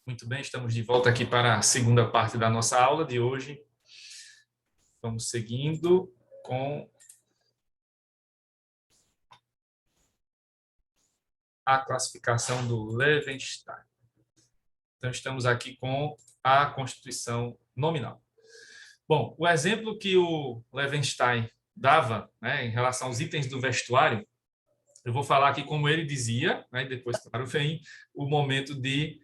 Muito bem, estamos de volta aqui para a segunda parte da nossa aula de hoje. Vamos seguindo com a classificação do Levenstein. Então, estamos aqui com a Constituição Nominal. Bom, o exemplo que o Levenstein dava, né, em relação aos itens do vestuário, eu vou falar aqui como ele dizia, né, e depois, claro, vem o momento de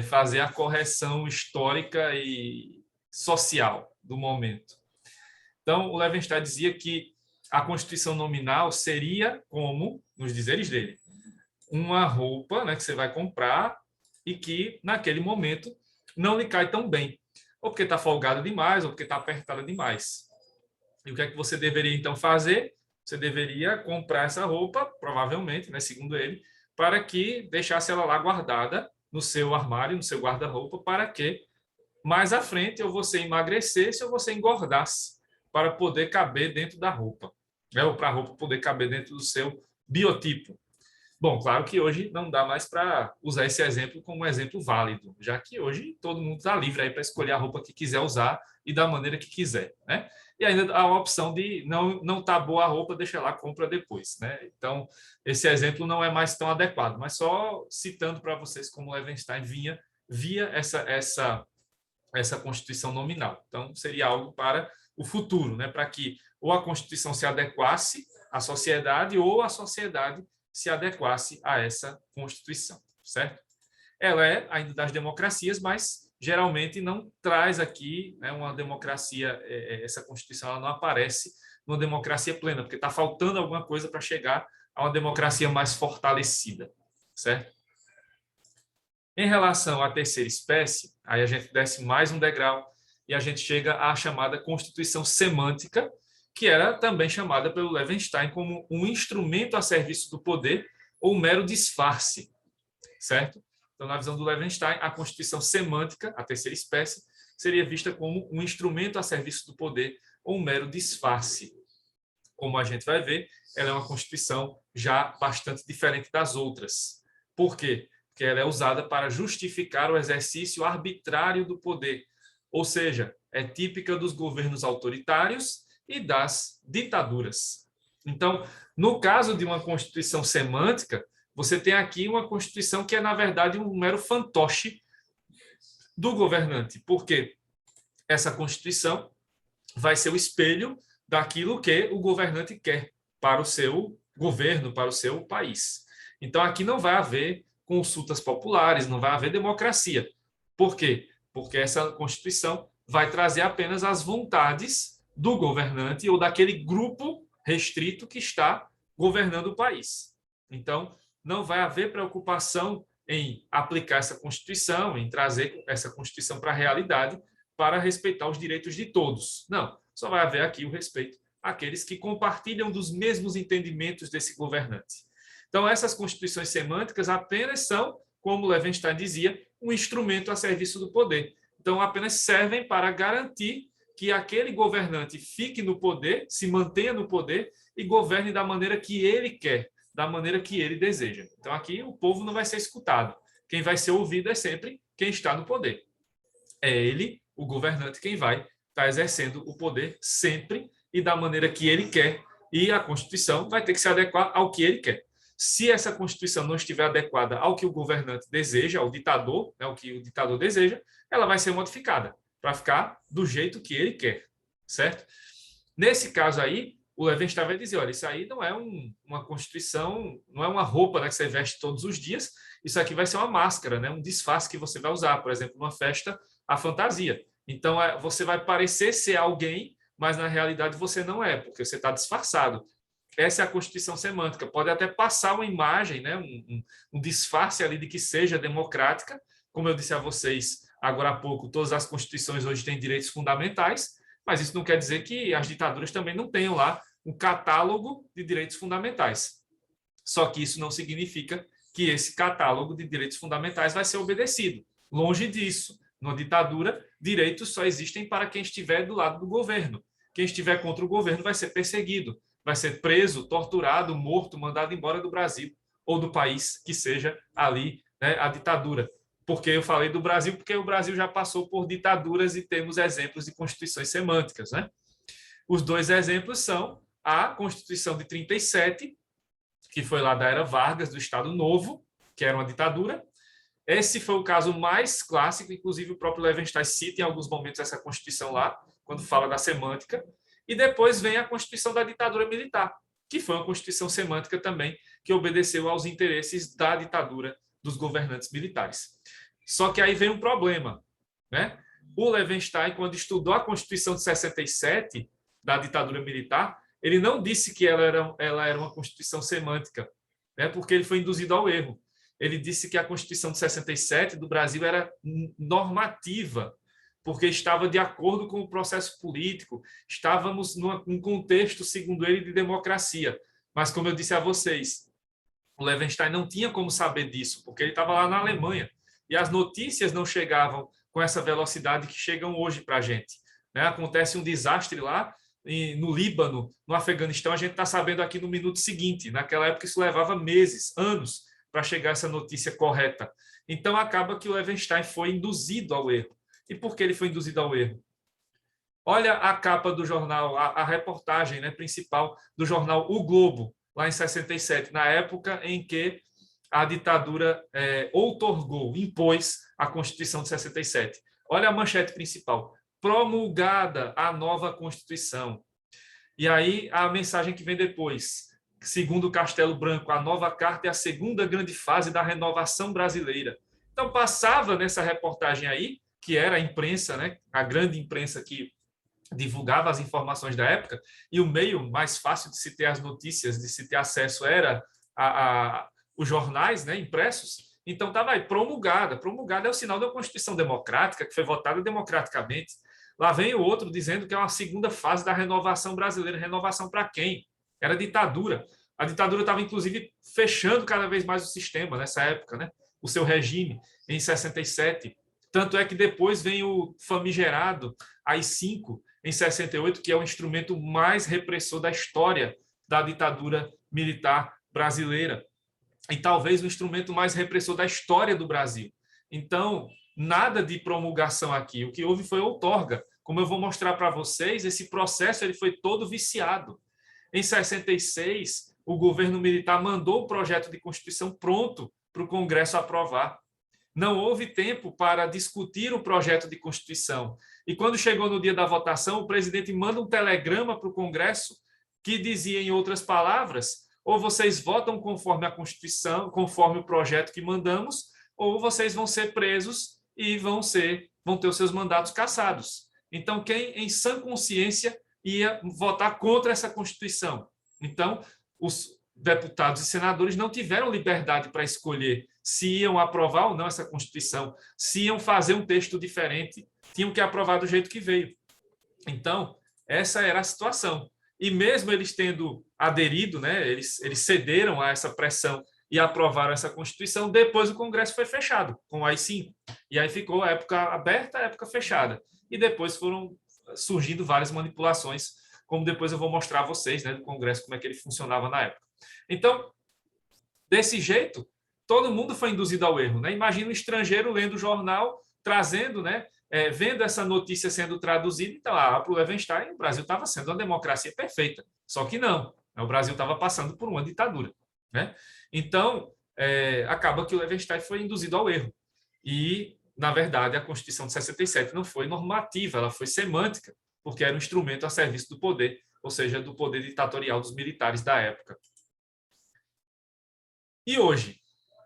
fazer a correção histórica e social do momento. Então, o Levenstein dizia que a Constituição Nominal seria como, nos dizeres dele, uma roupa, né, que você vai comprar e que, naquele momento, não lhe cai tão bem. Ou porque está folgada demais, ou porque está apertada demais. E o que é que você deveria, então, fazer? Você deveria comprar essa roupa, provavelmente, né, segundo ele, para que deixasse ela lá guardada no seu armário, no seu guarda-roupa, para que mais à frente ou você emagrecesse ou você engordasse para poder caber dentro da roupa, né? Ou para a roupa poder caber dentro do seu biotipo. Bom, claro que hoje não dá mais para usar esse exemplo como um exemplo válido, já que hoje todo mundo está livre aí para escolher a roupa que quiser usar e da maneira que quiser, né? E ainda há a opção de não tá boa a roupa, deixa lá, compra depois, né? Então, esse exemplo não é mais tão adequado, mas só citando para vocês como Levenstein via essa Constituição nominal. Então, seria algo para o futuro, né? Para que ou a Constituição se adequasse à sociedade ou a sociedade se adequasse a essa Constituição, certo? Ela é ainda das democracias, mas geralmente não traz aqui, né, uma democracia, essa Constituição ela não aparece numa democracia plena, porque está faltando alguma coisa para chegar a uma democracia mais fortalecida, certo? Em relação à terceira espécie, aí a gente desce mais um degrau e a gente chega à chamada Constituição Semântica, que era também chamada pelo Levenstein como um instrumento a serviço do poder ou um mero disfarce, certo? Então, na visão do Levenstein, a Constituição Semântica, a terceira espécie, seria vista como um instrumento a serviço do poder ou um mero disfarce. Como a gente vai ver, ela é uma Constituição já bastante diferente das outras. Por quê? Porque ela é usada para justificar o exercício arbitrário do poder, ou seja, é típica dos governos autoritários e das ditaduras. Então, no caso de uma Constituição semântica, você tem aqui uma Constituição que é, na verdade, um mero fantoche do governante. Por quê? Essa Constituição vai ser o espelho daquilo que o governante quer para o seu governo, para o seu país. Então, aqui não vai haver consultas populares, não vai haver democracia. Por quê? Porque essa Constituição vai trazer apenas as vontades do governante ou daquele grupo restrito que está governando o país. Então, não vai haver preocupação em aplicar essa Constituição, em trazer essa Constituição para a realidade, para respeitar os direitos de todos. Não, só vai haver aqui o respeito àqueles que compartilham dos mesmos entendimentos desse governante. Então, essas constituições semânticas apenas são, como Levenstein dizia, um instrumento a serviço do poder. Então, apenas servem para garantir que aquele governante fique no poder, se mantenha no poder e governe da maneira que ele quer, da maneira que ele deseja. Então, aqui o povo não vai ser escutado. Quem vai ser ouvido é sempre quem está no poder. É ele, o governante, quem vai estar exercendo o poder sempre e da maneira que ele quer, e a Constituição vai ter que se adequar ao que ele quer. Se essa Constituição não estiver adequada ao que o governante deseja, ao ditador, né, ao que o ditador deseja, ela vai ser modificada para ficar do jeito que ele quer, certo? Nesse caso aí, o Levenstein vai dizer, olha, isso aí não é uma Constituição, não é uma roupa, né, que você veste todos os dias, isso aqui vai ser uma máscara, né, um disfarce que você vai usar, por exemplo, numa festa, a fantasia. Então, você vai parecer ser alguém, mas na realidade você não é, porque você está disfarçado. Essa é a Constituição semântica. Pode até passar uma imagem, né, um disfarce ali de que seja democrática. Como eu disse a vocês agora há pouco, todas as constituições hoje têm direitos fundamentais, mas isso não quer dizer que as ditaduras também não tenham lá um catálogo de direitos fundamentais. Só que isso não significa que esse catálogo de direitos fundamentais vai ser obedecido. Longe disso. Numa ditadura, direitos só existem para quem estiver do lado do governo. Quem estiver contra o governo vai ser perseguido, vai ser preso, torturado, morto, mandado embora do Brasil ou do país que seja ali, né, a ditadura. porque eu falei do Brasil, porque o Brasil já passou por ditaduras e temos exemplos de constituições semânticas, né? Os dois exemplos são a Constituição de 37, que foi lá da era Vargas, do Estado Novo, que era uma ditadura. Esse foi o caso mais clássico, inclusive o próprio Levenstein cita em alguns momentos essa Constituição lá, quando fala da semântica. E depois vem a Constituição da ditadura militar, que foi uma Constituição semântica também, que obedeceu aos interesses da ditadura dos governantes militares. Só que aí vem um problema, né? O Levenstein, quando estudou a Constituição de 67, da ditadura militar, ele não disse que ela era uma Constituição semântica, né? Porque ele foi induzido ao erro. Ele disse que a Constituição de 67 do Brasil era normativa, porque estava de acordo com o processo político, estávamos num contexto, segundo ele, de democracia. Mas, como eu disse a vocês, o Levenstein não tinha como saber disso, porque ele estava lá na Alemanha, e as notícias não chegavam com essa velocidade que chegam hoje para a gente. Né? Acontece um desastre lá, no Líbano, no Afeganistão, a gente está sabendo aqui no minuto seguinte. Naquela época isso levava meses, anos, para chegar essa notícia correta. Então, acaba que o Levenstein foi induzido ao erro. E por que ele foi induzido ao erro? Olha a capa do jornal, a reportagem, né, principal do jornal O Globo, lá em 67, na época em que a ditadura outorgou, impôs a Constituição de 67. Olha a manchete principal: promulgada a nova Constituição. E aí a mensagem que vem depois: segundo Castelo Branco, a nova carta é a segunda grande fase da renovação brasileira. Então, passava nessa reportagem aí, que era a imprensa, né, a grande imprensa que divulgava as informações da época, e o meio mais fácil de se ter as notícias, de se ter acesso, era os jornais, né, impressos. Então, estava aí, promulgada. Promulgada é o sinal da Constituição Democrática, que foi votada democraticamente. Lá vem o outro dizendo que é uma segunda fase da renovação brasileira. Renovação para quem? Era ditadura. A ditadura estava, inclusive, fechando cada vez mais o sistema nessa época, né? O seu regime, em 67. Tanto é que depois vem o famigerado AI-5, em 68, que é o instrumento mais repressor da história da ditadura militar brasileira. E talvez o instrumento mais repressor da história do Brasil. Então, nada de promulgação aqui. O que houve foi outorga. Como eu vou mostrar para vocês, esse processo ele foi todo viciado. Em 66, o governo militar mandou o projeto de Constituição pronto para o Congresso aprovar. Não houve tempo para discutir o projeto de Constituição. E quando chegou no dia da votação, o presidente manda um telegrama para o Congresso que dizia, em outras palavras, ou vocês votam conforme a Constituição, conforme o projeto que mandamos, ou vocês vão ser presos e vão ter os seus mandatos cassados. Então, quem em sã consciência ia votar contra essa Constituição? Então, os deputados e senadores não tiveram liberdade para escolher se iam aprovar ou não essa Constituição, se iam fazer um texto diferente, tinham que aprovar do jeito que veio. Então, essa era a situação. E mesmo eles tendo aderido, né, eles cederam a essa pressão e aprovaram essa Constituição, depois o Congresso foi fechado, com o AI-5. E aí ficou a época aberta, a época fechada. E depois foram surgindo várias manipulações, como depois eu vou mostrar a vocês, né, do Congresso, como é que ele funcionava na época. Então, desse jeito, todo mundo foi induzido ao erro. Né? Imagina um estrangeiro lendo o jornal, trazendo, né, vendo essa notícia sendo traduzida, então, para o Levenstein, o Brasil estava sendo uma democracia perfeita. Só que não, né? O Brasil estava passando por uma ditadura. Né? Então, acaba que o Levenstein foi induzido ao erro. E, na verdade, a Constituição de 67 não foi normativa, ela foi semântica, porque era um instrumento a serviço do poder, ou seja, do poder ditatorial dos militares da época. E hoje,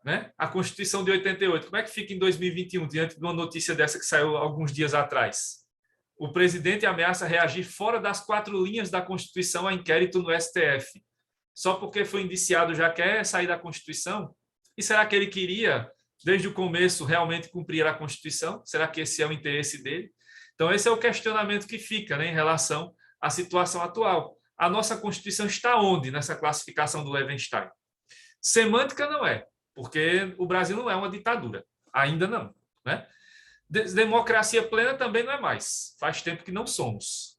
né? A Constituição de 88, como é que fica em 2021, diante de uma notícia dessa que saiu alguns dias atrás? O presidente ameaça reagir fora das 4 linhas da Constituição a inquérito no STF. Só porque foi indiciado já quer sair da Constituição? E será que ele queria, desde o começo, realmente cumprir a Constituição? Será que esse é o interesse dele? Então, esse é o questionamento que fica, né, em relação à situação atual. A nossa Constituição está onde nessa classificação do Levenstein? Semântica não é, porque o Brasil não é uma ditadura. Ainda não. Né? Democracia plena também não é mais. Faz tempo que não somos.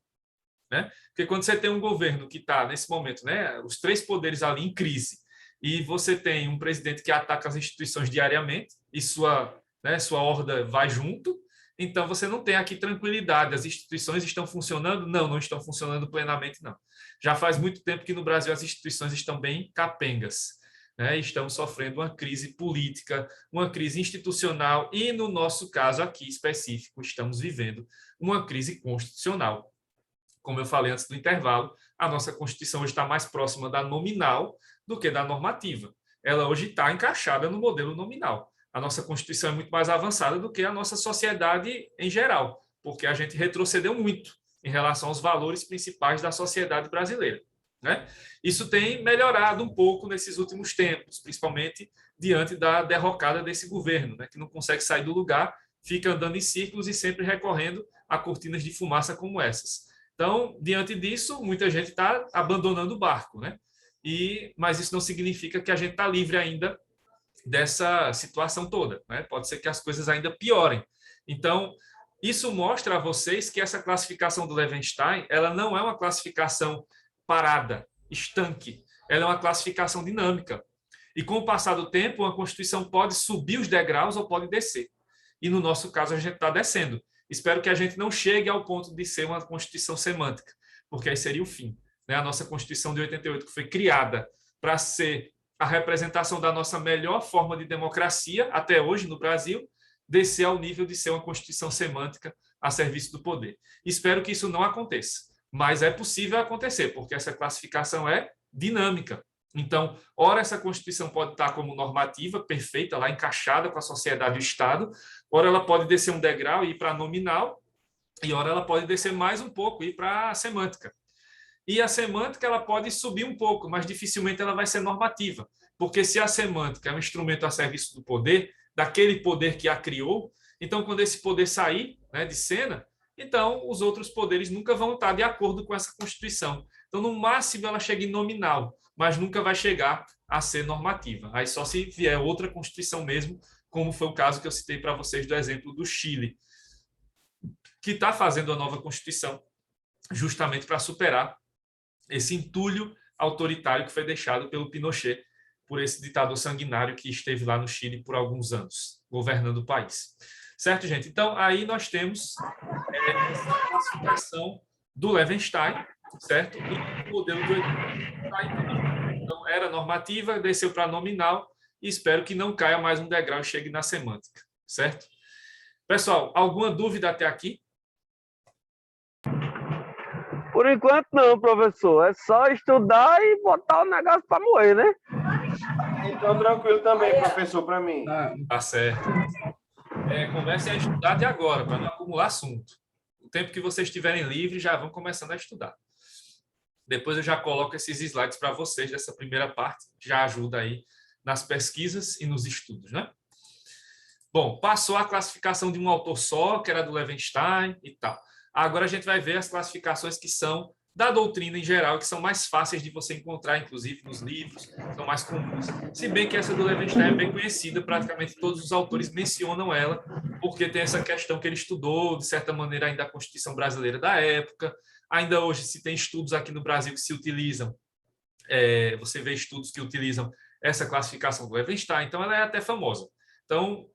Né? Porque quando você tem um governo que está, nesse momento, né, os 3 poderes ali em crise, e você tem um presidente que ataca as instituições diariamente, e sua né? Sua horda vai junto, então você não tem aqui tranquilidade. As instituições estão funcionando? Não, não estão funcionando plenamente, não. Já faz muito tempo que no Brasil as instituições estão bem capengas, né? Estamos sofrendo uma crise política, uma crise institucional e, no nosso caso aqui específico, estamos vivendo uma crise constitucional. Como eu falei antes do intervalo, a nossa Constituição hoje está mais próxima da nominal do que da normativa. Ela hoje está encaixada no modelo nominal. A nossa Constituição é muito mais avançada do que a nossa sociedade em geral, porque a gente retrocedeu muito em relação aos valores principais da sociedade brasileira, né? Isso tem melhorado um pouco nesses últimos tempos, principalmente diante da derrocada desse governo, né, que não consegue sair do lugar, fica andando em círculos e sempre recorrendo a cortinas de fumaça como essas. Então, diante disso, muita gente está abandonando o barco, né? Mas isso não significa que a gente está livre ainda dessa situação toda, né? Pode ser que as coisas ainda piorem. Então, isso mostra a vocês que essa classificação do Levenstein, ela não é uma classificação parada, estanque, ela é uma classificação dinâmica. E com o passar do tempo, a Constituição pode subir os degraus ou pode descer. E no nosso caso, a gente está descendo. Espero que a gente não chegue ao ponto de ser uma Constituição semântica, porque aí seria o fim, né? A nossa Constituição de 88, que foi criada para ser a representação da nossa melhor forma de democracia, até hoje no Brasil, descer ao nível de ser uma Constituição semântica a serviço do poder. Espero que isso não aconteça, mas é possível acontecer, porque essa classificação é dinâmica. Então, ora essa Constituição pode estar como normativa, perfeita, lá encaixada com a sociedade e o Estado, ora ela pode descer um degrau e ir para a nominal, e ora ela pode descer mais um pouco e ir para a semântica. E a semântica ela pode subir um pouco, mas dificilmente ela vai ser normativa, porque se a semântica é um instrumento a serviço do poder, daquele poder que a criou, então quando esse poder sair, né, de cena, então os outros poderes nunca vão estar de acordo com essa Constituição. Então, no máximo, ela chega em nominal, mas nunca vai chegar a ser normativa. Aí só se vier outra Constituição mesmo, como foi o caso que eu citei para vocês do exemplo do Chile, que está fazendo a nova Constituição justamente para superar esse entulho autoritário que foi deixado pelo Pinochet, por esse ditador sanguinário que esteve lá no Chile por alguns anos, governando o país. Certo, gente? Então, aí nós temos essa classificação do Levenstein, certo? E o modelo do Levenstein. Então, era normativa, desceu para nominal, e espero que não caia mais um degrau e chegue na semântica, certo? Pessoal, alguma dúvida até aqui? Por enquanto não, professor. É só estudar e botar o negócio para moer, né? Então, tranquilo também, professor, para mim. Tá certo. Comecem a estudar de agora, para não acumular assunto. O tempo que vocês estiverem livres, já vão começando a estudar. Depois eu já coloco esses slides para vocês dessa primeira parte, que já ajuda aí nas pesquisas e nos estudos, né? Bom, passou a classificação de um autor só, que era do Levenstein e tal. Agora a gente vai ver as classificações que são da doutrina em geral, que são mais fáceis de você encontrar, inclusive nos livros, são mais comuns. Se bem que essa do Levenstein é bem conhecida, praticamente todos os autores mencionam ela, porque tem essa questão que ele estudou, de certa maneira, ainda a Constituição brasileira da época. Ainda hoje se tem estudos aqui no Brasil que se utilizam, você vê estudos que utilizam essa classificação do Levenstein, então ela é até famosa. Então,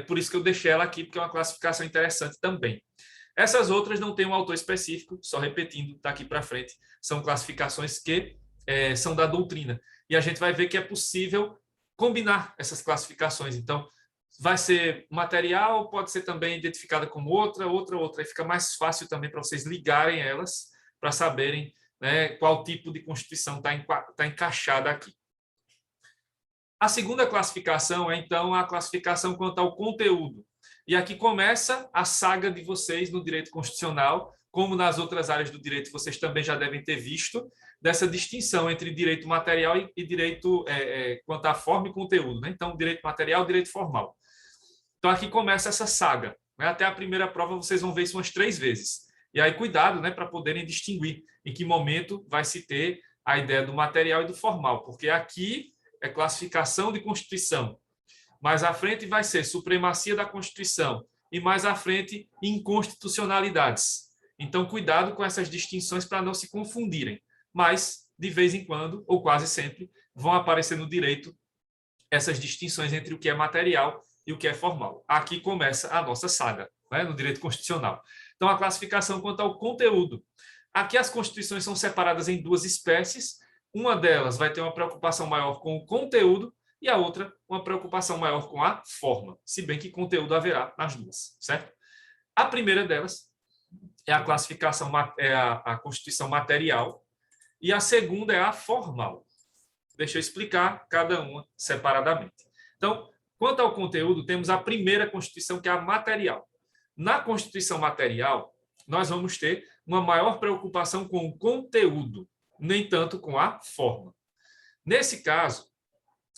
por isso que eu deixei ela aqui, porque é uma classificação interessante também. Essas outras não têm um autor específico, só repetindo daqui para frente, são classificações que são da doutrina. E a gente vai ver que é possível combinar essas classificações. Então, vai ser material, pode ser também identificada como outra. Aí fica mais fácil também para vocês ligarem elas, para saberem, né, qual tipo de constituição está encaixada aqui. A segunda classificação é, então, a classificação quanto ao conteúdo. E aqui começa a saga de vocês no direito constitucional, como nas outras áreas do direito vocês também já devem ter visto, dessa distinção entre direito material e direito quanto à forma e conteúdo, né? Então, direito material e direito formal. Então, aqui começa essa saga, né? Até a primeira prova vocês vão ver isso umas 3 vezes. E aí, cuidado, né, para poderem distinguir em que momento vai se ter a ideia do material e do formal, porque aqui é classificação de Constituição. Mais à frente vai ser supremacia da Constituição e mais à frente inconstitucionalidades. Então, cuidado com essas distinções para não se confundirem. Mas, de vez em quando, ou quase sempre, vão aparecer no direito essas distinções entre o que é material e o que é formal. Aqui começa a nossa saga, né, no direito constitucional. Então, a classificação quanto ao conteúdo. Aqui as constituições são separadas em duas espécies. Uma delas vai ter uma preocupação maior com o conteúdo e a outra uma preocupação maior com a forma, se bem que conteúdo haverá nas duas, certo? A primeira delas é a classificação, é a Constituição material, e a segunda é a formal. Deixa eu explicar cada uma separadamente. Então, quanto ao conteúdo, temos a primeira Constituição, que é a material. Na Constituição material, nós vamos ter uma maior preocupação com o conteúdo, nem tanto com a forma. Nesse caso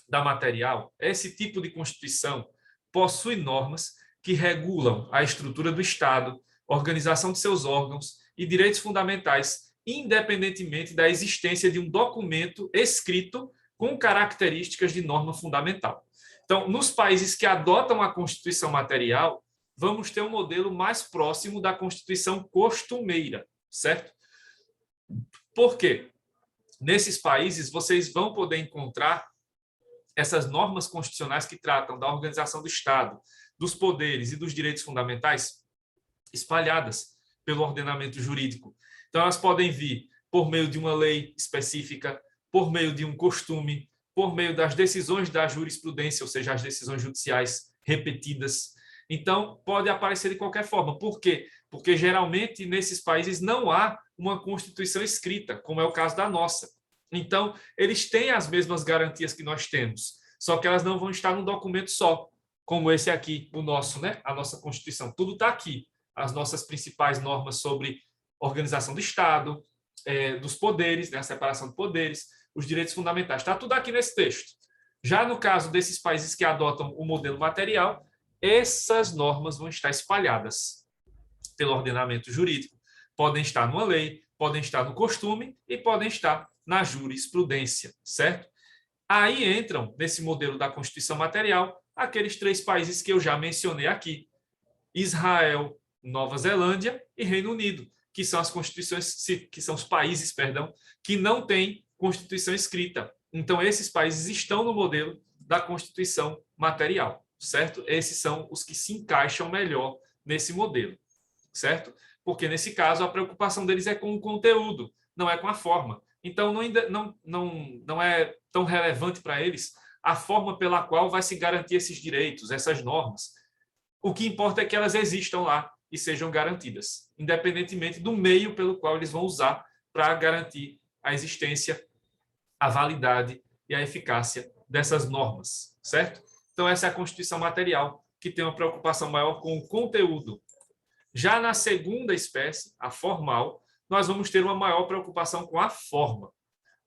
da material, esse tipo de Constituição possui normas que regulam a estrutura do Estado, organização de seus órgãos e direitos fundamentais, independentemente da existência de um documento escrito com características de norma fundamental. Então, nos países que adotam a Constituição material, vamos ter um modelo mais próximo da Constituição costumeira, certo? Por quê? Nesses países, vocês vão poder encontrar essas normas constitucionais que tratam da organização do Estado, dos poderes e dos direitos fundamentais espalhadas pelo ordenamento jurídico. Então, elas podem vir por meio de uma lei específica, por meio de um costume, por meio das decisões da jurisprudência, ou seja, as decisões judiciais repetidas. Então, pode aparecer de qualquer forma. Por quê? Porque, geralmente, nesses países não há uma Constituição escrita, como é o caso da nossa. Então, eles têm as mesmas garantias que nós temos, só que elas não vão estar num documento só, como esse aqui, o nosso, né? A nossa Constituição. Tudo está aqui. As nossas principais normas sobre organização do Estado, dos poderes, né? A separação de poderes, os direitos fundamentais. Está tudo aqui nesse texto. Já no caso desses países que adotam o modelo material, essas normas vão estar espalhadas pelo ordenamento jurídico. Podem estar numa lei, podem estar no costume e podem estar na jurisprudência, certo? Aí entram, nesse modelo da Constituição material, aqueles 3 países que eu já mencionei aqui: Israel, Nova Zelândia e Reino Unido, que são as constituições, que são os países, perdão, que não têm Constituição escrita. Então, esses países estão no modelo da Constituição material, certo? Esses são os que se encaixam melhor nesse modelo, certo? Porque, nesse caso, a preocupação deles é com o conteúdo, não é com a forma. Então, não é tão relevante para eles a forma pela qual vai se garantir esses direitos, essas normas. O que importa é que elas existam lá e sejam garantidas, independentemente do meio pelo qual eles vão usar para garantir a existência, a validade e a eficácia dessas normas, certo? Então, essa é a Constituição material, que tem uma preocupação maior com o conteúdo. Já na segunda espécie, a formal, nós vamos ter uma maior preocupação com a forma.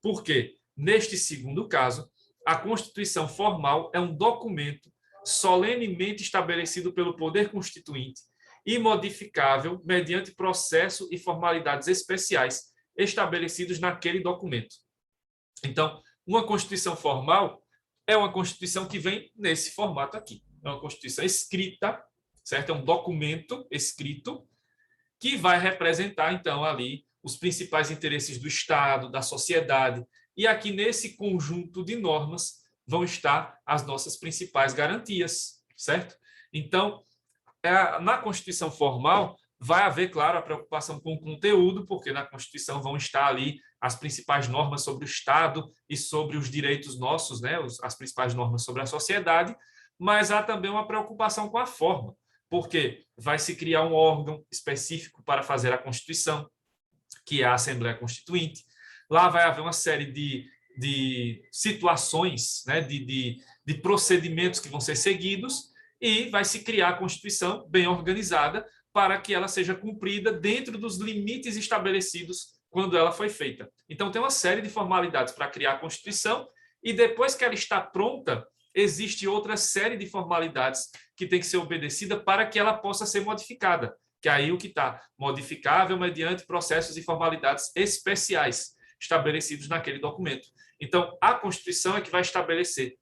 Por quê? Neste segundo caso, a Constituição formal é um documento solenemente estabelecido pelo Poder Constituinte e modificável mediante processo e formalidades especiais estabelecidos naquele documento. Então, uma Constituição formal é uma Constituição que vem nesse formato aqui. É uma Constituição escrita, certo? É um documento escrito que vai representar, então, ali os principais interesses do Estado, da sociedade. E aqui, nesse conjunto de normas, vão estar as nossas principais garantias, certo? Então, na Constituição formal, vai haver, claro, a preocupação com o conteúdo, porque na Constituição vão estar ali as principais normas sobre o Estado e sobre os direitos nossos, né? As principais normas sobre a sociedade, mas há também uma preocupação com a forma, porque vai se criar um órgão específico para fazer a Constituição, que é a Assembleia Constituinte. Lá vai haver uma série de situações, né, de procedimentos que vão ser seguidos, e vai se criar a Constituição bem organizada para que ela seja cumprida dentro dos limites estabelecidos quando ela foi feita. Então, tem uma série de formalidades para criar a Constituição, e depois que ela está pronta, existe outra série de formalidades que tem que ser obedecida para que ela possa ser modificada, que é aí o que está modificável mediante processos e formalidades especiais estabelecidos naquele documento. Então, a Constituição é que vai estabelecer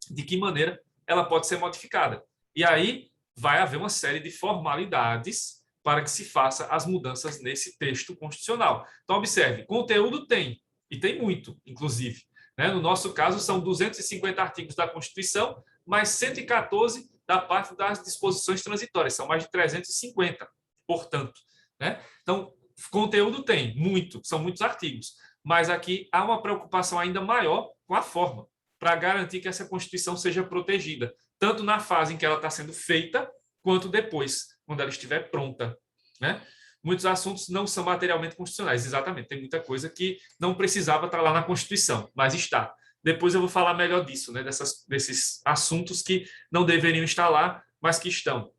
de que maneira ela pode ser modificada. E aí vai haver uma série de formalidades para que se faça as mudanças nesse texto constitucional. Então, observe, conteúdo tem, e tem muito, inclusive. No nosso caso, são 250 artigos da Constituição, mais 114 da parte das disposições transitórias, são mais de 350, portanto, né? Então, conteúdo tem, muito, são muitos artigos, mas aqui há uma preocupação ainda maior com a forma, para garantir que essa Constituição seja protegida, tanto na fase em que ela está sendo feita, quanto depois, quando ela estiver pronta, né? Muitos assuntos não são materialmente constitucionais, exatamente, tem muita coisa que não precisava estar lá na Constituição, mas está. Depois eu vou falar melhor disso, né? Desses assuntos que não deveriam estar lá, mas que estão.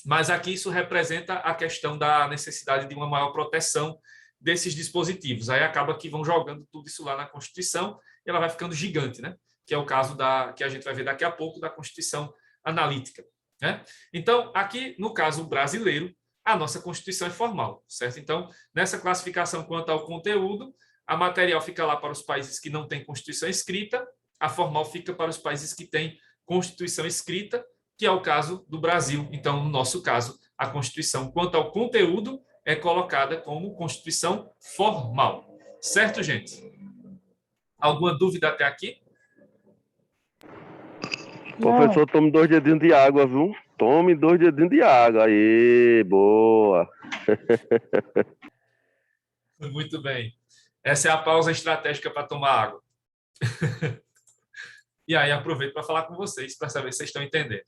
Mas aqui isso representa a questão da necessidade de uma maior proteção desses dispositivos. Aí acaba que vão jogando tudo isso lá na Constituição e ela vai ficando gigante, né? Que é o caso que a gente vai ver daqui a pouco da Constituição Analítica, né? Então, aqui, no caso brasileiro, a nossa Constituição é formal, certo? Então, nessa classificação quanto ao conteúdo, a material fica lá para os países que não têm Constituição escrita, a formal fica para os países que têm Constituição escrita, que é o caso do Brasil. Então, no nosso caso, a Constituição, quanto ao conteúdo, é colocada como Constituição formal. Certo, gente? Alguma dúvida até aqui? Professor, tome 2 dedinhos de água, viu? Tome 2 dedinhos de água. Aí, boa. Muito bem. Essa é a pausa estratégica para tomar água. E aí, aproveito para falar com vocês, para saber se vocês estão entendendo.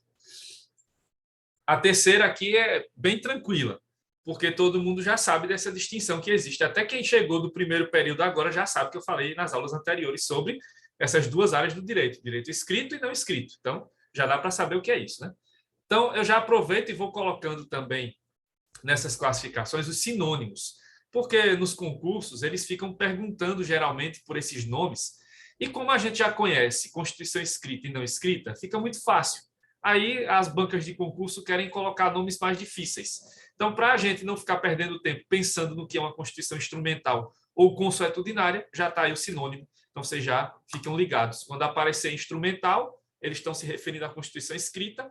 A terceira aqui é bem tranquila, porque todo mundo já sabe dessa distinção que existe. Até quem chegou do primeiro período agora já sabe que eu falei nas aulas anteriores sobre essas duas áreas do direito, direito escrito e não escrito. Então, já dá para saber o que é isso, né? Então, eu já aproveito e vou colocando também nessas classificações os sinônimos, porque nos concursos eles ficam perguntando geralmente por esses nomes, e como a gente já conhece Constituição escrita e não escrita, fica muito fácil. Aí as bancas de concurso querem colocar nomes mais difíceis. Então, para a gente não ficar perdendo tempo pensando no que é uma Constituição instrumental ou consuetudinária, já está aí o sinônimo. Então, vocês já ficam ligados. Quando aparecer instrumental, eles estão se referindo à Constituição escrita,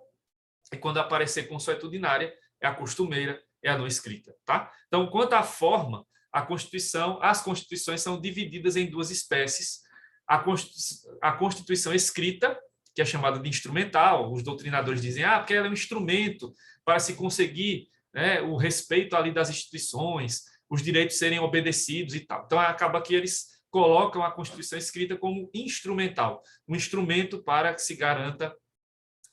e quando aparecer consuetudinária, é a costumeira, é a não escrita. Tá? Então, quanto à forma, as constituições são divididas em duas espécies. A Constituição escrita, que é chamada de instrumental, os doutrinadores dizem, porque ela é um instrumento para se conseguir, né, o respeito ali das instituições, os direitos serem obedecidos e tal. Então, acaba que eles colocam a Constituição escrita como instrumental, um instrumento para que se garanta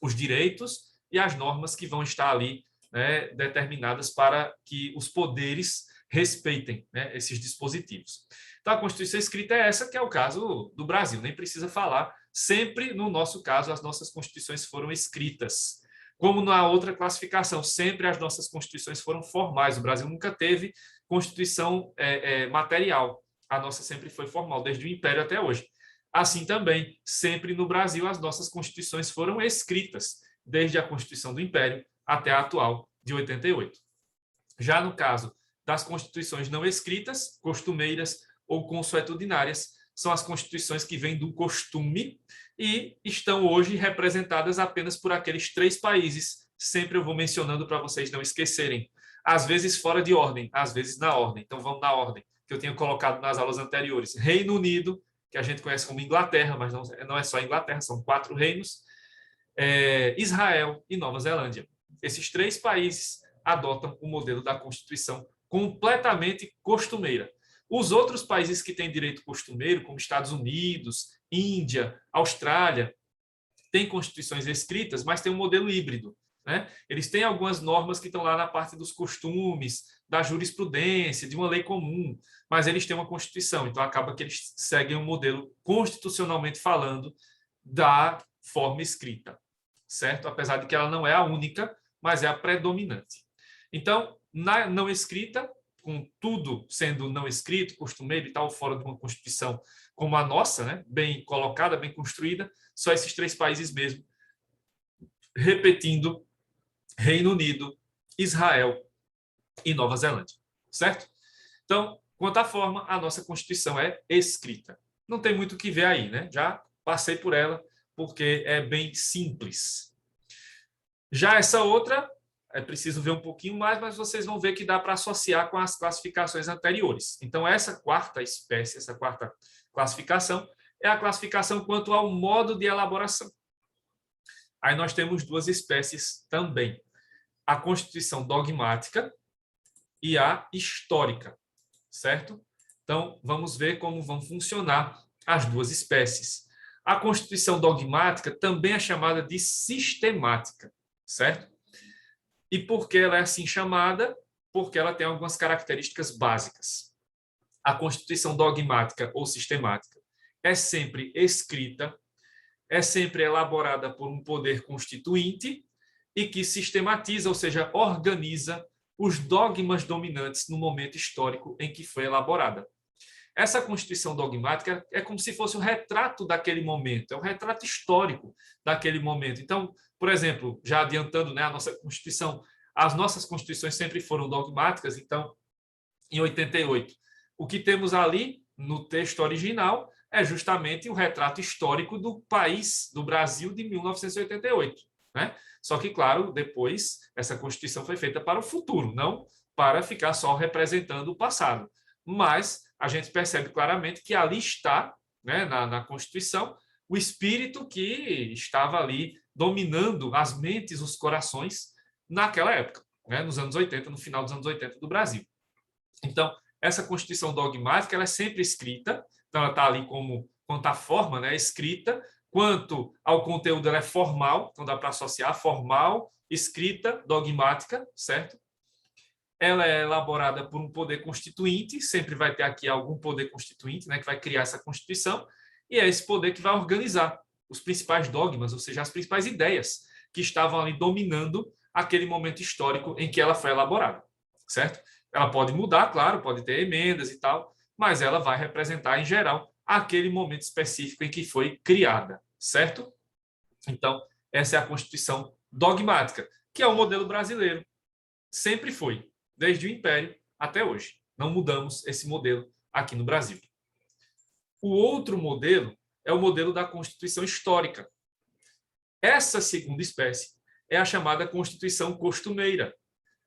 os direitos e as normas que vão estar ali, né, determinadas para que os poderes respeitem, né, esses dispositivos. Então, a Constituição escrita é essa, que é o caso do Brasil, nem precisa falar. Sempre, no nosso caso, as nossas constituições foram escritas. Como na outra classificação, sempre as nossas constituições foram formais. O Brasil nunca teve constituição material. A nossa sempre foi formal, desde o Império até hoje. Assim também, sempre no Brasil, as nossas constituições foram escritas, desde a Constituição do Império até a atual, de 88. Já no caso das constituições não escritas, costumeiras ou consuetudinárias, são as constituições que vêm do costume e estão hoje representadas apenas por aqueles 3 países. Sempre eu vou mencionando para vocês não esquecerem. Às vezes fora de ordem, às vezes na ordem. Então vamos na ordem que eu tinha colocado nas aulas anteriores. Reino Unido, que a gente conhece como Inglaterra, mas não é só Inglaterra, são 4 reinos. Israel e Nova Zelândia. Esses 3 países adotam o modelo da Constituição completamente costumeira. Os outros países que têm direito costumeiro, como Estados Unidos, Índia, Austrália, têm constituições escritas, mas têm um modelo híbrido, né? Eles têm algumas normas que estão lá na parte dos costumes, da jurisprudência, de uma lei comum, mas eles têm uma Constituição, então acaba que eles seguem um modelo constitucionalmente falando da forma escrita, certo? Apesar de que ela não é a única, mas é a predominante. Então, na não escrita, com tudo sendo não escrito, costumeiro e tal, fora de uma Constituição como a nossa, né, bem colocada, bem construída, só esses 3 países mesmo, repetindo Reino Unido, Israel e Nova Zelândia, certo? Então, quanto à forma, a nossa Constituição é escrita. Não tem muito o que ver aí, né? Já passei por ela, porque é bem simples. Já essa outra, é preciso ver um pouquinho mais, mas vocês vão ver que dá para associar com as classificações anteriores. Então, essa quarta espécie, essa quarta classificação, é a classificação quanto ao modo de elaboração. Aí nós temos duas espécies também. A Constituição dogmática e a histórica, certo? Então, vamos ver como vão funcionar as duas espécies. A Constituição dogmática também é chamada de sistemática, certo? E por que ela é assim chamada? Porque ela tem algumas características básicas. A Constituição dogmática ou sistemática é sempre escrita, é sempre elaborada por um poder constituinte e que sistematiza, ou seja, organiza os dogmas dominantes no momento histórico em que foi elaborada. Essa Constituição dogmática é como se fosse o retrato daquele momento, é o retrato histórico daquele momento. Então, por exemplo, já adiantando, né, a nossa Constituição, as nossas Constituições sempre foram dogmáticas, então, em 88, o que temos ali no texto original é justamente o retrato histórico do país, do Brasil, de 1988. Né? Só que, claro, depois essa Constituição foi feita para o futuro, não para ficar só representando o passado. Mas a gente percebe claramente que ali está, né, na Constituição, o espírito que estava ali dominando as mentes, os corações naquela época, né, nos anos 80, no final dos anos 80 do Brasil. Então, essa Constituição dogmática ela é sempre escrita, então ela está ali como quanto à forma, né, escrita, quanto ao conteúdo ela é formal, então dá para associar formal, escrita, dogmática, certo? Ela é elaborada por um poder constituinte, sempre vai ter aqui algum poder constituinte, né, que vai criar essa Constituição, e é esse poder que vai organizar os principais dogmas, ou seja, as principais ideias que estavam ali dominando aquele momento histórico em que ela foi elaborada, certo? Ela pode mudar, claro, pode ter emendas e tal, mas ela vai representar, em geral, aquele momento específico em que foi criada, certo? Então, essa é a Constituição dogmática, que é o modelo brasileiro. Sempre foi, desde o Império até hoje. Não mudamos esse modelo aqui no Brasil. O outro modelo é o modelo da Constituição histórica. Essa segunda espécie é a chamada Constituição costumeira,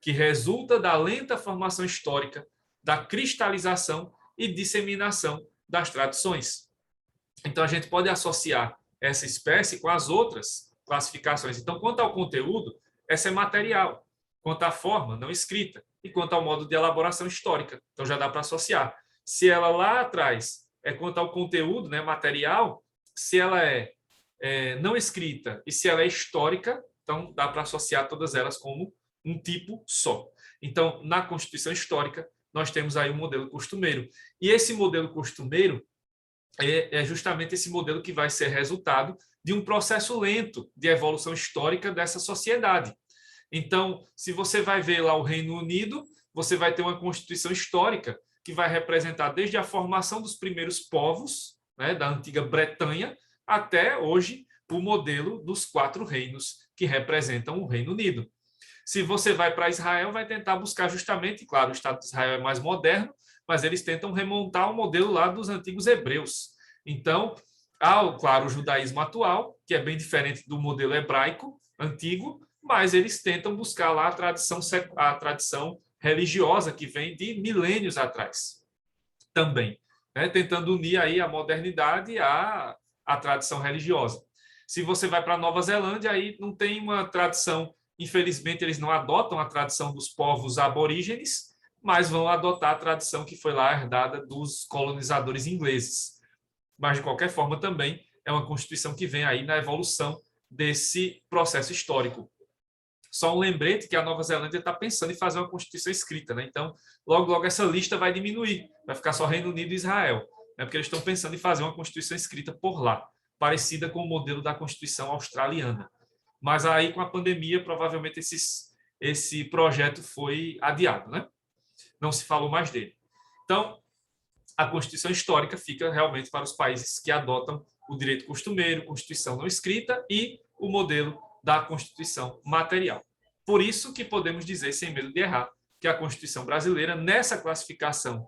que resulta da lenta formação histórica, da cristalização e disseminação das tradições. Então, a gente pode associar essa espécie com as outras classificações. Então, quanto ao conteúdo, essa é material. Quanto à forma, não escrita. E quanto ao modo de elaboração histórica. Então, já dá para associar. Se ela lá atrás é quanto ao conteúdo, né, material, se ela é não escrita e se ela é histórica, então dá para associar todas elas como um tipo só. Então, na Constituição Histórica, nós temos aí o modelo costumeiro. E esse modelo costumeiro é justamente esse modelo que vai ser resultado de um processo lento de evolução histórica dessa sociedade. Então, se você vai ver lá o Reino Unido, você vai ter uma Constituição Histórica que vai representar desde a formação dos primeiros povos, né, da antiga Bretanha, até hoje o modelo dos 4 reinos que representam o Reino Unido. Se você vai para Israel, vai tentar buscar justamente, claro, o Estado de Israel é mais moderno, mas eles tentam remontar o modelo lá dos antigos hebreus. Então, há, claro, o judaísmo atual, que é bem diferente do modelo hebraico antigo, mas eles tentam buscar lá a tradição religiosa que vem de milênios atrás também, né? Tentando unir aí a modernidade à tradição religiosa. Se você vai para a Nova Zelândia, aí não tem uma tradição, infelizmente eles não adotam a tradição dos povos aborígenes, mas vão adotar a tradição que foi lá herdada dos colonizadores ingleses. Mas, de qualquer forma, também é uma Constituição que vem aí na evolução desse processo histórico. Só um lembrete que a Nova Zelândia está pensando em fazer uma Constituição escrita, né? Então, logo essa lista vai diminuir, vai ficar só Reino Unido e Israel, né? Porque eles estão pensando em fazer uma Constituição escrita por lá, parecida com o modelo da Constituição australiana. Mas aí, com a pandemia, provavelmente esse projeto foi adiado, né? Não se falou mais dele. Então, a Constituição histórica fica realmente para os países que adotam o direito costumeiro, Constituição não escrita e o modelo da Constituição material. Por isso que podemos dizer, sem medo de errar, que a Constituição brasileira, nessa classificação,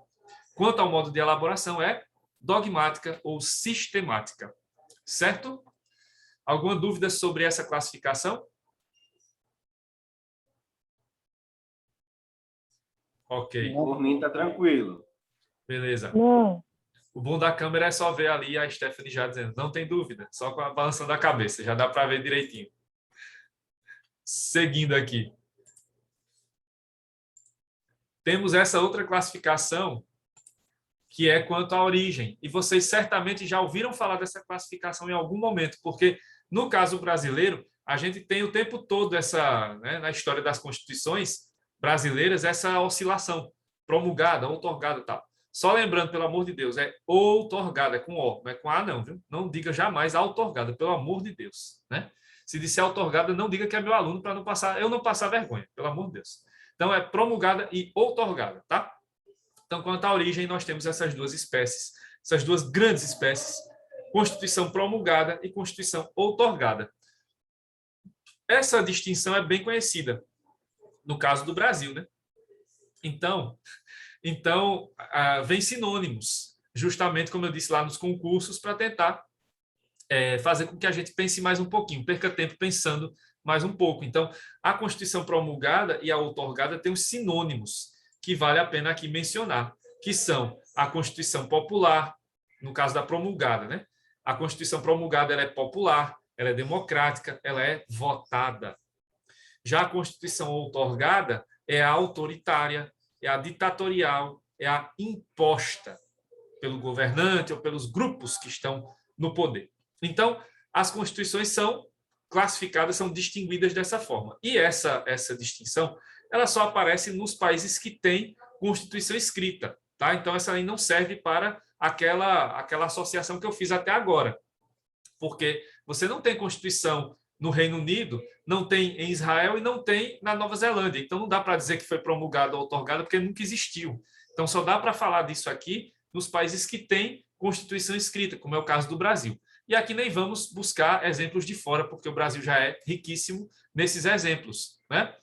quanto ao modo de elaboração, é dogmática ou sistemática. Certo? Alguma dúvida sobre essa classificação? Ok. Por mim, está tranquilo. Beleza. Não. O bom da câmera é só ver ali a Stephanie já dizendo, não tem dúvida, só com a balançando a cabeça, já dá para ver direitinho. Seguindo aqui. Temos essa outra classificação, que é quanto à origem. E vocês certamente já ouviram falar dessa classificação em algum momento, porque, no caso brasileiro, a gente tem o tempo todo essa, né, na história das constituições brasileiras, essa oscilação, promulgada, outorgada e tal. Só lembrando, pelo amor de Deus, é outorgada, é com O, não é com A não, viu? Não diga jamais outorgada, pelo amor de Deus, né? Se disser outorgada, não diga que é meu aluno, para não passar, eu não passar vergonha, pelo amor de Deus. Então, é promulgada e outorgada, tá? Então, quanto à origem, nós temos essas duas espécies, essas duas grandes espécies, Constituição promulgada e Constituição outorgada. Essa distinção é bem conhecida, no caso do Brasil, né? Então vem sinônimos, justamente como eu disse lá nos concursos, para tentar fazer com que a gente pense mais um pouquinho, perca tempo pensando mais um pouco. Então, a Constituição promulgada e a outorgada têm os sinônimos que vale a pena aqui mencionar, que são a Constituição popular, no caso da promulgada, né? A Constituição promulgada ela é popular, ela é democrática, ela é votada. Já a Constituição outorgada é a autoritária, é a ditatorial, é a imposta pelo governante ou pelos grupos que estão no poder. Então, as constituições são classificadas, são distinguidas dessa forma. E essa distinção, ela só aparece nos países que têm Constituição escrita, tá? Então, essa aí não serve para aquela associação que eu fiz até agora, porque você não tem Constituição no Reino Unido, não tem em Israel e não tem na Nova Zelândia. Então, não dá para dizer que foi promulgada ou outorgada, porque nunca existiu. Então, só dá para falar disso aqui nos países que têm Constituição escrita, como é o caso do Brasil. E aqui nem vamos buscar exemplos de fora, porque o Brasil já é riquíssimo nesses exemplos, né?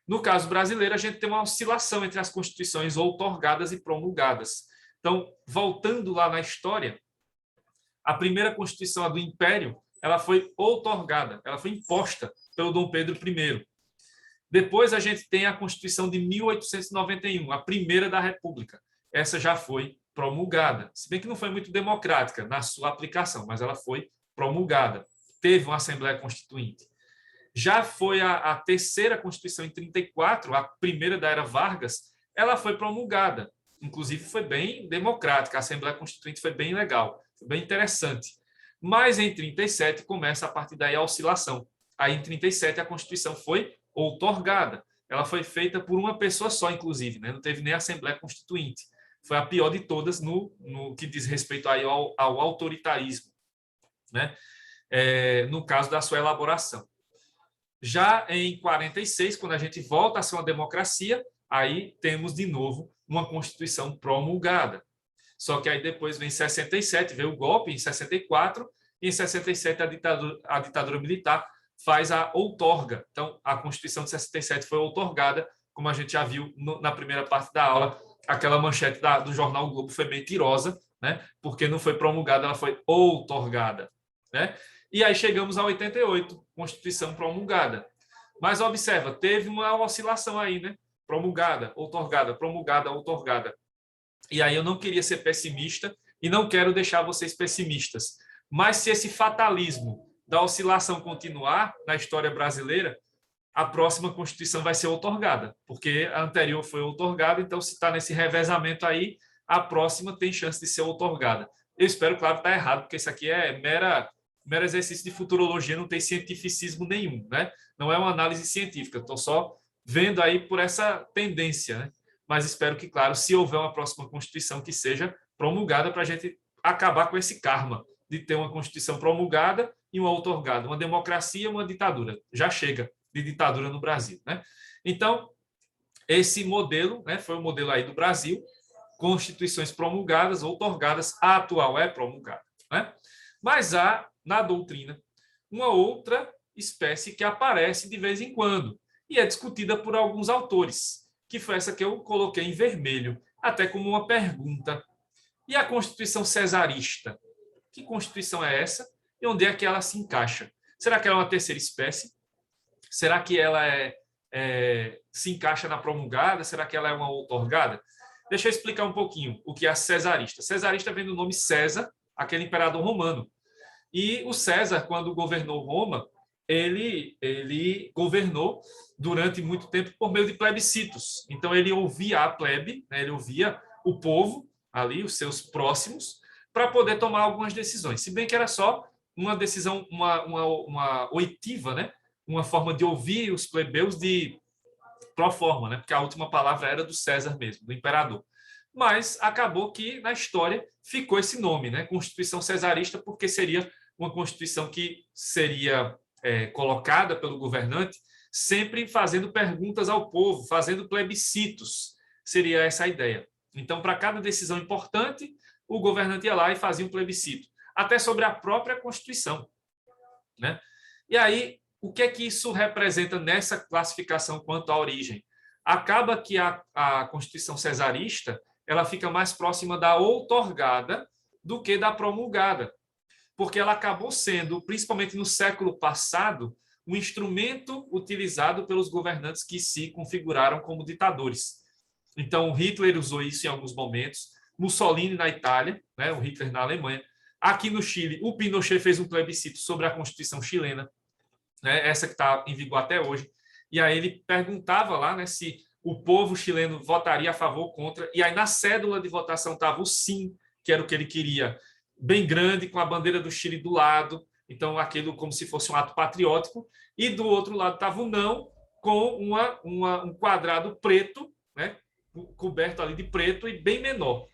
No caso brasileiro, a gente tem uma oscilação entre as constituições outorgadas e promulgadas. Então, voltando lá na história, a primeira Constituição, a do Império, ela foi outorgada, ela foi imposta pelo Dom Pedro I. Depois a gente tem a Constituição de 1891, a primeira da República. Essa já foi promulgada, se bem que não foi muito democrática na sua aplicação, mas ela foi promulgada. Teve uma Assembleia Constituinte. Já foi a terceira Constituição em 34, a primeira da era Vargas, ela foi promulgada. Inclusive foi bem democrática, a Assembleia Constituinte foi bem legal, foi bem interessante. Mas em 37 começa a partir daí a oscilação. Aí em 37 a Constituição foi outorgada. Ela foi feita por uma pessoa só, inclusive, né? Não teve nem Assembleia Constituinte. Foi a pior de todas no que diz respeito aí ao autoritarismo, né? No caso da sua elaboração. Já em 46, quando a gente volta a ser uma democracia, aí temos de novo uma Constituição promulgada. Só que aí depois vem 67, veio o golpe em 64, e em 67 a ditadura militar faz a outorga. Então, a Constituição de 67 foi outorgada, como a gente já viu na primeira parte da aula, aquela manchete do jornal o Globo foi mentirosa, né? Porque não foi promulgada, ela foi outorgada, né? E aí chegamos a 88, Constituição promulgada. Mas observa, teve uma oscilação aí, né? Promulgada, outorgada. E aí eu não queria ser pessimista e não quero deixar vocês pessimistas. Mas se esse fatalismo da oscilação continuar na história brasileira, a próxima Constituição vai ser outorgada, porque a anterior foi outorgada, então se está nesse revezamento aí, a próxima tem chance de ser outorgada. Eu espero, claro, estar errado, porque isso aqui é mero exercício de futurologia, não tem cientificismo nenhum, né? Não é uma análise científica, estou só vendo aí por essa tendência, né? Mas espero que, claro, se houver uma próxima Constituição, que seja promulgada para a gente acabar com esse karma de ter uma Constituição promulgada e uma outorgada, uma democracia e uma ditadura. Já chega de ditadura no Brasil, né? Então, esse modelo, né, foi o modelo aí do Brasil, constituições promulgadas, outorgadas, a atual é promulgada, né? Mas há, na doutrina, uma outra espécie que aparece de vez em quando e é discutida por alguns autores, que foi essa que eu coloquei em vermelho, até como uma pergunta. E a Constituição cesarista? Que Constituição é essa? E onde é que ela se encaixa? Será que ela é uma terceira espécie? Será que ela se encaixa na promulgada? Será que ela é uma outorgada? Deixa eu explicar um pouquinho o que é a cesarista. Cesarista vem do nome César, aquele imperador romano. E o César, quando governou Roma, ele governou durante muito tempo por meio de plebiscitos. Então, ele ouvia a plebe, né, ele ouvia o povo ali, os seus próximos, para poder tomar algumas decisões. Se bem que era só uma decisão, uma oitiva, né? Uma forma de ouvir os plebeus de pro forma, né? Porque a última palavra era do César mesmo, do imperador. Mas acabou que, na história, ficou esse nome, né? Constituição Cesarista, porque seria uma constituição que seria colocada pelo governante sempre fazendo perguntas ao povo, fazendo plebiscitos. Seria essa a ideia. Então, para cada decisão importante, o governante ia lá e fazia um plebiscito, até sobre a própria Constituição, né? E aí, o que é que isso representa nessa classificação quanto à origem? Acaba que a Constituição Cesarista ela fica mais próxima da outorgada do que da promulgada, porque ela acabou sendo, principalmente no século passado, um instrumento utilizado pelos governantes que se configuraram como ditadores. Então, Hitler usou isso em alguns momentos, Mussolini na Itália, né, o Hitler na Alemanha. Aqui no Chile, o Pinochet fez um plebiscito sobre a Constituição chilena, né, essa que está em vigor até hoje. E aí ele perguntava lá, né, se o povo chileno votaria a favor ou contra. E aí na cédula de votação estava o sim, que era o que ele queria, bem grande, com a bandeira do Chile do lado. Então, aquilo como se fosse um ato patriótico. E do outro lado estava o não, com um quadrado preto, né, coberto ali de preto e bem menor,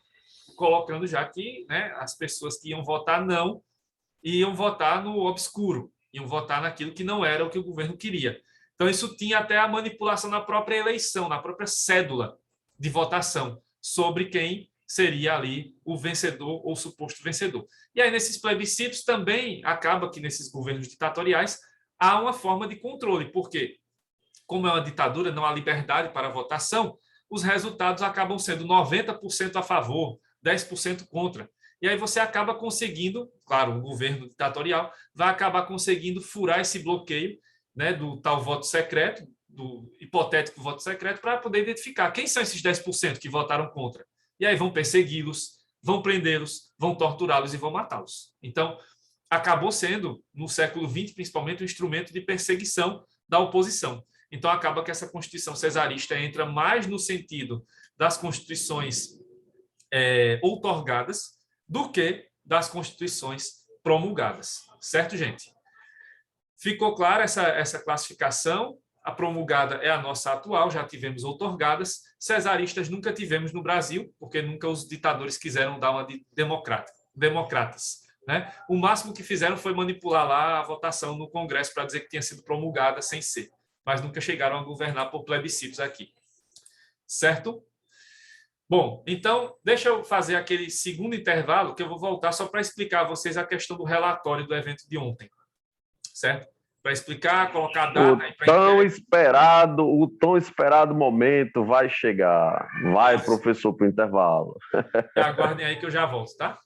colocando já que, né, as pessoas que iam votar não iam votar no obscuro, iam votar naquilo que não era o que o governo queria. Então, isso tinha até a manipulação na própria eleição, na própria cédula de votação, sobre quem seria ali o vencedor ou o suposto vencedor. E aí, nesses plebiscitos, também acaba que nesses governos ditatoriais há uma forma de controle, porque, como é uma ditadura, não há liberdade para a votação, os resultados acabam sendo 90% a favor, 10% contra. E aí você acaba conseguindo, claro, o governo ditatorial vai acabar conseguindo furar esse bloqueio, né, do tal voto secreto, do hipotético voto secreto, para poder identificar quem são esses 10% que votaram contra. E aí vão persegui-los, vão prendê-los, vão torturá-los e vão matá-los. Então, acabou sendo, no século XX, principalmente, um instrumento de perseguição da oposição. Então, acaba que essa Constituição cesarista entra mais no sentido das constituições outorgadas do que das constituições promulgadas. Certo, gente? Ficou clara essa classificação? A promulgada é a nossa atual, já tivemos outorgadas. Cesaristas nunca tivemos no Brasil, porque nunca os ditadores quiseram dar uma de democratas. Né? O máximo que fizeram foi manipular lá a votação no Congresso para dizer que tinha sido promulgada sem ser. Mas nunca chegaram a governar por plebiscitos aqui. Certo? Bom, então, deixa eu fazer aquele segundo intervalo, que eu vou voltar só para explicar a vocês a questão do relatório do evento de ontem. Certo? Para explicar, colocar a data aí. O tão esperado momento vai chegar. Vai, professor, para o intervalo. Aguardem aí que eu já volto, tá?